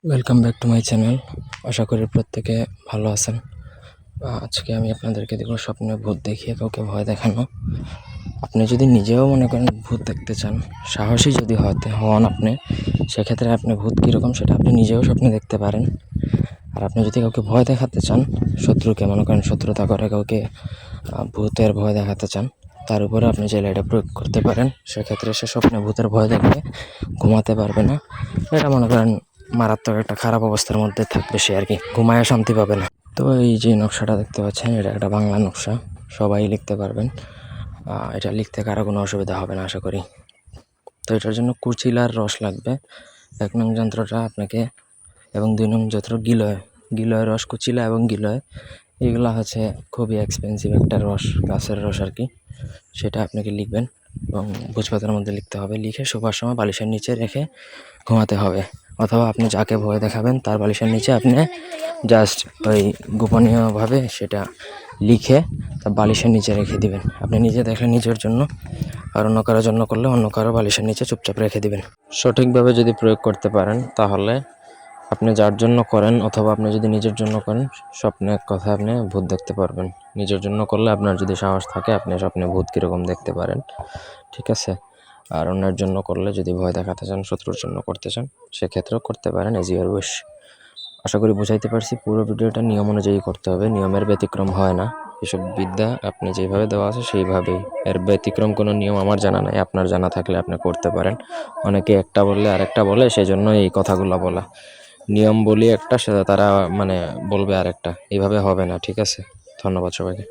Welcome back to my channel. আশা করি প্রত্যেকে ভালো আছেন। আজকে আমি আপনাদেরকে দেবো স্বপ্নে ভূত দেখিয়ে কাউকে ভয় দেখানো। আপনি যদি নিজেও মনে করেন ভূত দেখতে চান, সাহসী যদি হন আপনি, সেক্ষেত্রে আপনি ভূত কীরকম সেটা আপনি নিজেও স্বপ্নে দেখতে পারেন। আর আপনি যদি কাউকে ভয় দেখাতে চান, শত্রুকে মনে করেন শত্রুতা করে কাউকে ভূতের ভয় দেখাতে চান, তার উপরে আপনি চাইলে এটা প্রয়োগ করতে পারেন। সেক্ষেত্রে সে স্বপ্নে ভূতের ভয় দেখলে ঘুমাতে পারবে না। এটা মনে করেন মারাত্মক একটা খারাপ অবস্থার মধ্যে থাকবে সে আর কি, ঘুমায় শান্তি পাবে না। তো এই যে নকশাটা দেখতে পাচ্ছেন, এটা একটা বাংলা নকশা, সবাই লিখতে পারবেন। এটা লিখতে কারো কোনো অসুবিধা হবে না আশা করি। তো এটার জন্য কুচিলার রস লাগবে 1 নং যন্ত্রটা আপনাকে, এবং 2 নং যন্ত্র গিলয় রস, কুচিলা এবং গিলয়, এগুলো হচ্ছে খুবই এক্সপেন্সিভ একটা রস, গাছের রস আর কি। সেটা আপনাকে লিখবেন এবং ভোজপাতার মধ্যে লিখতে হবে। লিখে শোবার সময় বালিশের নিচে রেখে ঘুমাতে হবে। অথবা আপনি যাকে ভয় দেখাবেন তার বালিশের নিচে আপনি জাস্ট ওই গোপনীয়ভাবে সেটা লিখে তার বালিশের নিচে রেখে দিবেন। আপনি নিজে দেখলে নিজের জন্য, আর অন্য কারোর জন্য করলে অন্য কারো বালিশের নিচে চুপচাপ রেখে দিবেন। সঠিকভাবে যদি প্রয়োগ করতে পারেন তাহলে আপনি যার জন্য করেন, অথবা আপনি যদি নিজের জন্য করেন, স্বপ্নে এক কথা আপনি ভূত দেখতে পারবেন। নিজের জন্য করলে আপনার যদি সাহস থাকে আপনি স্বপ্নে ভূত কীরকম দেখতে পারেন, ঠিক আছে। আর অন্যের জন্য করলে, যদি ভয় দেখাতে চান, শত্রুর জন্য করতে চান, সেক্ষেত্রেও করতে পারেন, এজ ইউর উইশ। আশা করি বুঝাইতে পারছি। পুরো ভিডিওটা নিয়ম অনুযায়ী করতে হবে, নিয়মের ব্যতিক্রম হয় না। এসব বিদ্যা আপনি যেভাবে দেওয়া আছে সেইভাবেই, এর ব্যতিক্রম কোনো নিয়ম আমার জানা নাই। আপনার জানা থাকলে আপনি করতে পারেন। অনেকে একটা বললে আরেকটা বলে, সেজন্য এই কথাগুলো বলা। নিয়ম বলি একটা, সেটা তারা বলবে আরেকটা, এইভাবে হবে না, ঠিক আছে। ধন্যবাদ সবাইকে।